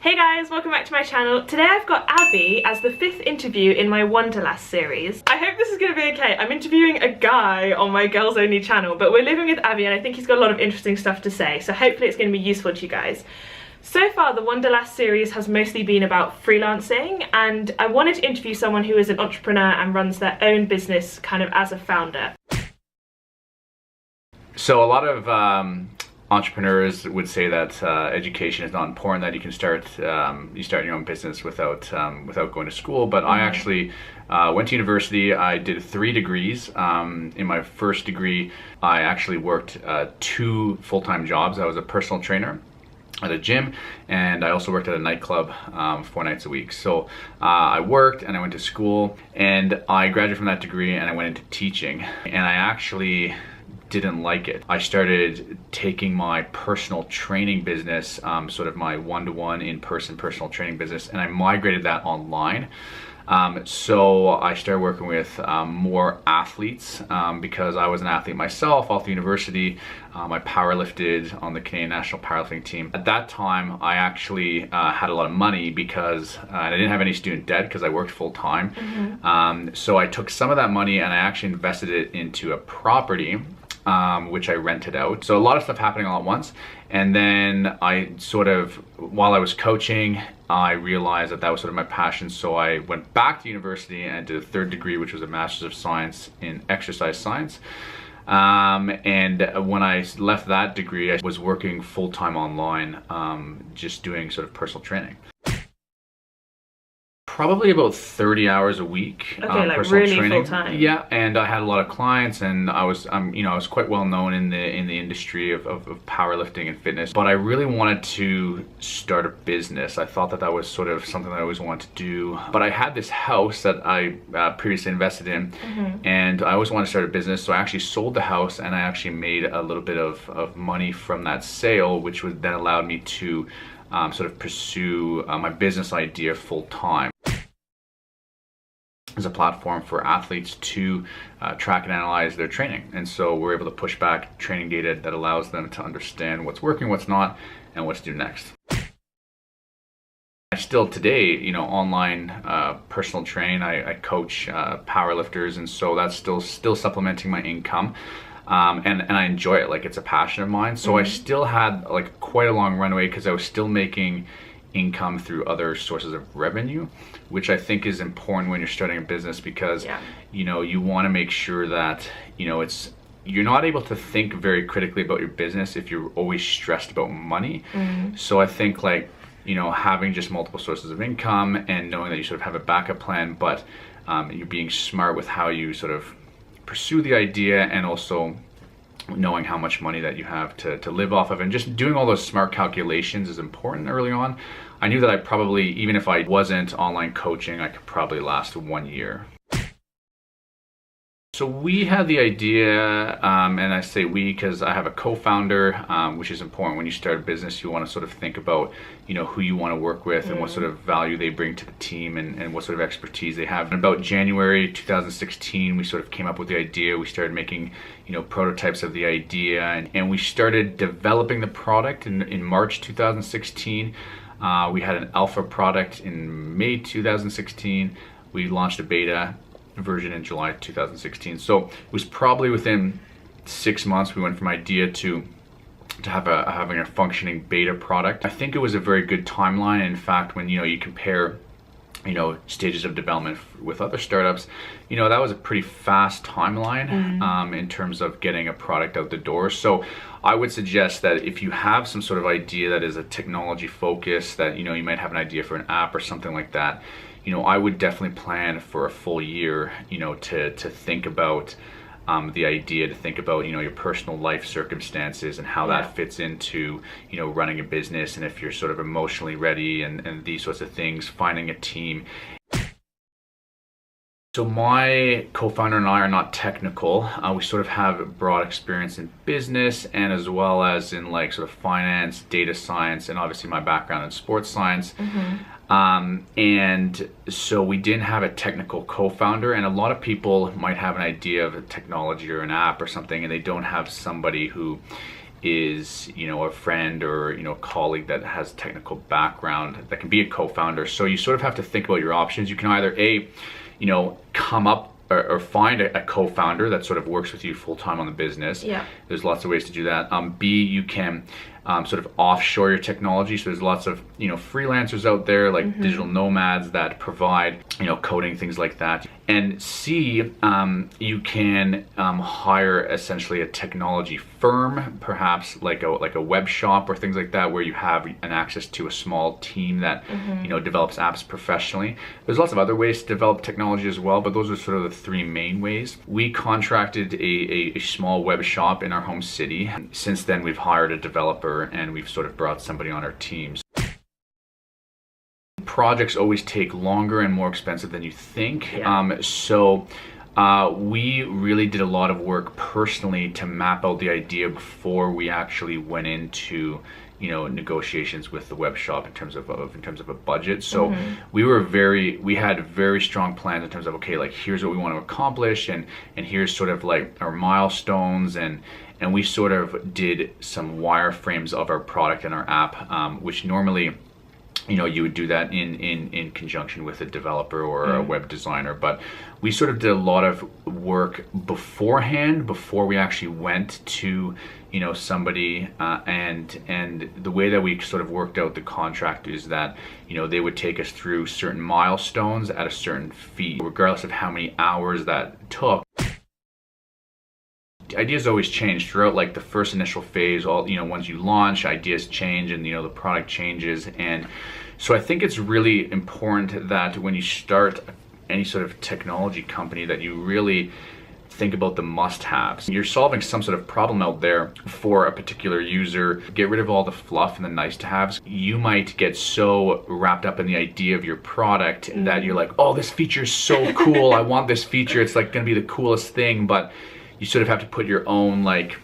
Hey guys, welcome back to my channel. Today I've got Abby as the 5th interview in my Wanderlass series. I hope this is going to be okay. I'm interviewing a guy on my girls only channel, but we're living with Abby and I think he's got a lot of interesting stuff to say, so hopefully it's going to be useful to you guys. So far the Wanderlass series has mostly been about freelancing, and I wanted to interview someone who is an entrepreneur and runs their own business kind of as a founder. So a lot of entrepreneurs would say that education is not important, that you can start your own business without going to school. But I actually went to university. I did 3 degrees. In my first degree, I actually worked 2 full-time jobs. I was a personal trainer at a gym, and I also worked at a nightclub 4 nights a week. So I worked and I went to school, and I graduated from that degree and I went into teaching, and I actually didn't like it. I started taking my personal training business, sort of my one-to-one in-person personal training business, and I migrated that online. So I started working with more athletes because I was an athlete myself all through university. I powerlifted on the Canadian national powerlifting team. At that time, I actually had a lot of money because I didn't have any student debt because I worked full time. So I took some of that money and I actually invested it into a property, which I rented out. So a lot of stuff happening all at once. And then I sort of, while I was coaching, I realized that that was sort of my passion. So I went back to university and did a 3rd degree, which was a Master's of Science in Exercise Science. And when I left that degree, I was working full-time online, just doing sort of personal training. Probably about 30 hours a week. Okay, like personal really training. full-time. Yeah, and I had a lot of clients, and I was, I was quite well known in the industry of powerlifting and fitness. But I really wanted to start a business. I thought that was sort of something that I always wanted to do. But I had this house that I previously invested in, and I always wanted to start a business. So I actually sold the house, and I actually made a little bit of money from that sale, which was then allowed me to sort of pursue my business idea full time. As a platform for athletes to track and analyze their training, and so we're able to push back training data that allows them to understand what's working, what's not, and what to do next. I still today, online personal train. I coach powerlifters, and so that's still supplementing my income. And I enjoy it, like it's a passion of mine. So I still had like quite a long runway because I was still making income through other sources of revenue, which I think is important when you're starting a business, because you want to make sure that you're not able to think very critically about your business if you're always stressed about money. So I think having just multiple sources of income and knowing that you sort of have a backup plan, but you're being smart with how you sort of pursue the idea, and also knowing how much money that you have to live off of, and just doing all those smart calculations is important early on. I knew that I probably, even if I wasn't online coaching, I could probably last 1 year. So we had the idea, and I say we because I have a co-founder, which is important when you start a business. You want to sort of think about, who you want to work with and what sort of value they bring to the team, and what sort of expertise they have. And about January 2016, we sort of came up with the idea. We started making, prototypes of the idea, and we started developing the product in March 2016. We had an alpha product in May 2016. We launched a beta version in July 2016. So it was probably within 6 months we went from idea to having a functioning beta product. I think it was a very good timeline. In fact, when you compare stages of development with other startups, that was a pretty fast timeline in terms of getting a product out the door. So I would suggest that if you have some sort of idea that is a technology focus, that you might have an idea for an app or something like that, I would definitely plan for a full year, to think about the idea, to think about your personal life circumstances and how that fits into running a business, and if you're sort of emotionally ready and these sorts of things, finding a team. So my co-founder and I are not technical. We sort of have broad experience in business, and as well as in sort of finance, data science, and obviously my background in sports science. And so we didn't have a technical co-founder, and a lot of people might have an idea of a technology or an app or something, and they don't have somebody who is, you know, a friend or, you know, a colleague that has technical background that can be a co-founder. So you sort of have to think about your options. You can either you know, come up or find a co-founder that sort of works with you full-time on the business. Yeah. There's lots of ways to do that. B, you can sort of offshore your technology. So there's lots of, you know, freelancers out there like digital nomads that provide, you know, coding, things like that. And C, you can hire essentially a technology firm, perhaps like a web shop or things like that, where you have an access to a small team that, you know, develops apps professionally. There's lots of other ways to develop technology as well, but those are sort of the three main ways. We contracted a small web shop in our home city. Since then, we've hired a developer and we've sort of brought somebody on our teams. Projects always take longer and more expensive than you think. Yeah. So we really did a lot of work personally to map out the idea before we actually went into, you know, negotiations with the web shop in terms of a budget. So we had very strong plans in terms of, okay, like here's what we want to accomplish, and here's sort of like our milestones, and we sort of did some wireframes of our product and our app, which normally, you know, you would do that in conjunction with a developer or a web designer, but we sort of did a lot of work beforehand before we actually went to, you know, somebody, and the way that we sort of worked out the contract is that, you know, they would take us through certain milestones at a certain fee, regardless of how many hours that took. Ideas always change throughout, like the first initial phase. All, you know, once you launch, ideas change, and, you know, the product changes. And so I think it's really important that when you start any sort of technology company, that you really think about the must-haves. You're solving some sort of problem out there for a particular user. Get rid of all the fluff and the nice-to-haves. You might get so wrapped up in the idea of your product that you're like, oh, this feature is so cool. I want this feature. It's like going to be the coolest thing. But you sort of have to put your own like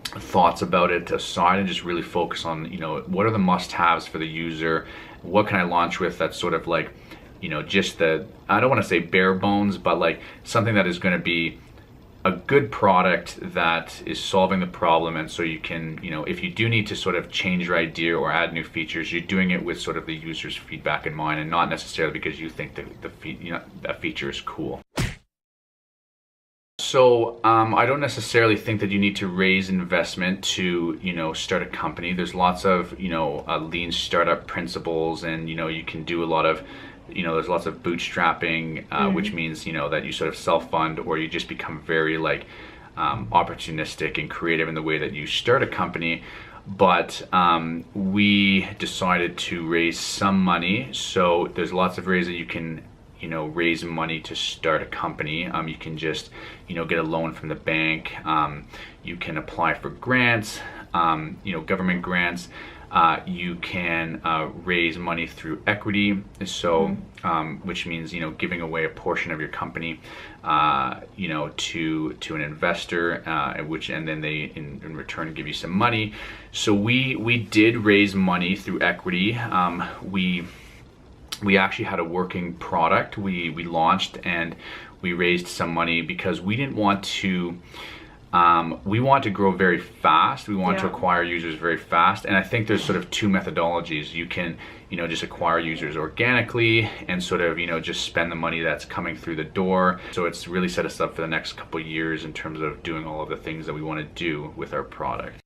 thoughts about it aside and just really focus on, you know, what are the must-haves for the user? What can I launch with that's sort of like, you know, just the, I don't want to say bare bones, but like something that is going to be a good product that is solving the problem. And so you can, you know, if you do need to sort of change your idea or add new features, you're doing it with sort of the user's feedback in mind, and not necessarily because you think that that feature is cool. So I don't necessarily think that you need to raise investment to, you know, start a company. There's lots of, you know, lean startup principles, and, you know, you can do a lot of, you know, there's lots of bootstrapping, which means, you know, that you sort of self-fund, or you just become very like opportunistic and creative in the way that you start a company. But we decided to raise some money. So there's lots of ways that you can, you know, raise money to start a company. You can just, you know, get a loan from the bank. You can apply for grants, you know, government grants. You can raise money through equity. So, which means, you know, giving away a portion of your company, you know, to an investor, and then they in return give you some money. So we did raise money through equity. We actually had a working product. We launched, and we raised some money because we didn't want to, we want to grow very fast. We want to acquire users very fast. And I think there's sort of two methodologies. You can, you know, just acquire users organically and sort of, you know, just spend the money that's coming through the door. So it's really set us up for the next couple of years in terms of doing all of the things that we want to do with our product.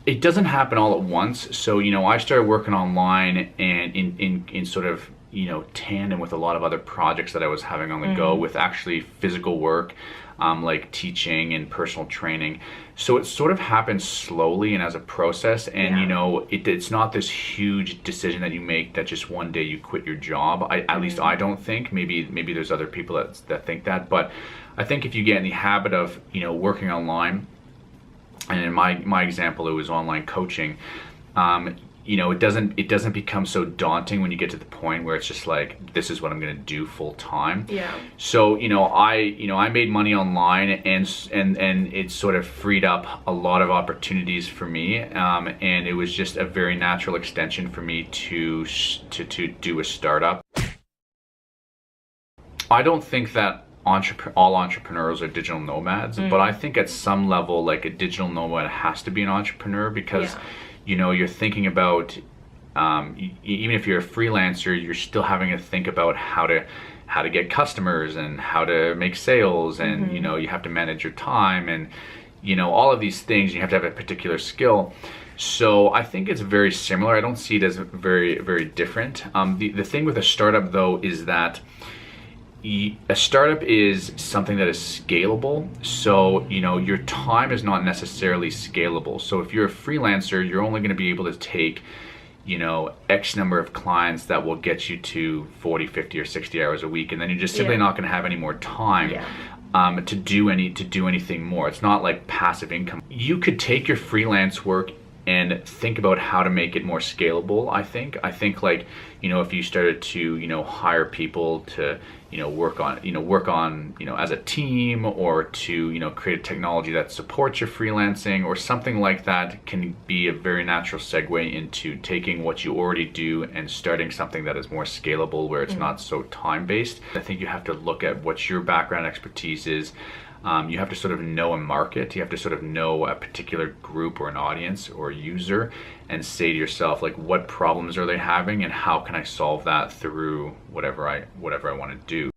It doesn't happen all at once. So, you know, I started working online and in sort of, you know, tandem with a lot of other projects that I was having on the go, with actually physical work, like teaching and personal training. So it sort of happens slowly and as a process. And, you know, it's not this huge decision that you make that just one day you quit your job. At least I don't think. Maybe there's other people that think that. But I think if you get in the habit of, you know, working online, and in my example, it was online coaching. You know, it doesn't become so daunting when you get to the point where it's just like, this is what I'm going to do full time. Yeah. So, you know, I made money online, and it sort of freed up a lot of opportunities for me. And it was just a very natural extension for me to do a startup. I don't think that all entrepreneurs are digital nomads, but I think at some level, like, a digital nomad has to be an entrepreneur, because you know, you're thinking about even if you're a freelancer, you're still having to think about how to get customers and how to make sales, and you know, you have to manage your time, and you know, all of these things. You have to have a particular skill. So I think it's very similar. I don't see it as very, very different. The thing with a startup, though, is that a startup is something that is scalable. So, you know, your time is not necessarily scalable. So if you're a freelancer, you're only going to be able to take, you know, X number of clients that will get you to 40, 50, or 60 hours a week. And then you're just simply not going to have any more time to do anything more. It's not like passive income. You could take your freelance work and think about how to make it more scalable. I think like, you know, if you started to, you know, hire people to, you know, work on, you know, as a team, or to, you know, create a technology that supports your freelancing or something like that, can be a very natural segue into taking what you already do and starting something that is more scalable, where it's not so time-based. I think you have to look at what your background expertise is. You have to sort of know a market. You have to sort of know a particular group or an audience or user, and say to yourself, like, what problems are they having, and how can I solve that through whatever I want to do.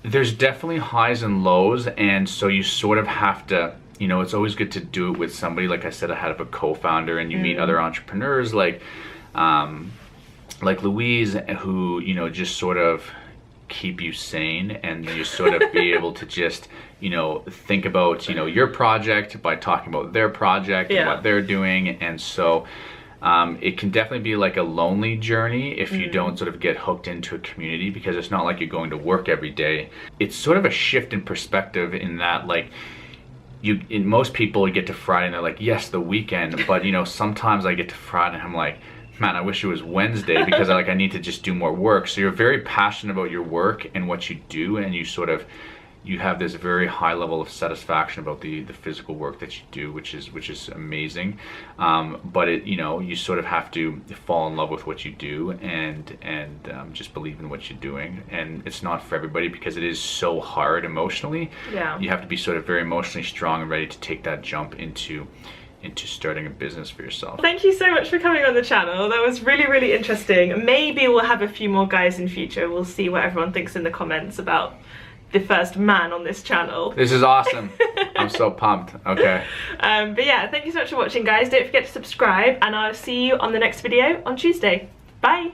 There's definitely highs and lows, and so you sort of have to, you know, it's always good to do it with somebody. Like I said, I had a co-founder, and you meet other entrepreneurs like Louise, who, you know, just sort of keep you sane, and you sort of be able to just, you know, think about, you know, your project by talking about their project and what they're doing. And so it can definitely be like a lonely journey if you don't sort of get hooked into a community, because it's not like you're going to work every day. It's sort of a shift in perspective, in that, like, most people get to Friday and they're like, yes, the weekend. But, you know, sometimes I get to Friday and I'm like, man, I wish it was Wednesday, because I need to just do more work. So you're very passionate about your work and what you do, and you have this very high level of satisfaction about the physical work that you do, which is amazing. But it, you know, you sort of have to fall in love with what you do, and just believe in what you're doing. And it's not for everybody, because it is so hard emotionally. You have to be sort of very emotionally strong and ready to take that jump into starting a business for yourself. Thank you so much for coming on the channel. That was really, really interesting. Maybe we'll have a few more guys in future. We'll see what everyone thinks in the comments about the first man on this channel. This is awesome. I'm so pumped. Okay. But yeah, thank you so much for watching, guys. Don't forget to subscribe, and I'll see you on the next video on Tuesday. Bye.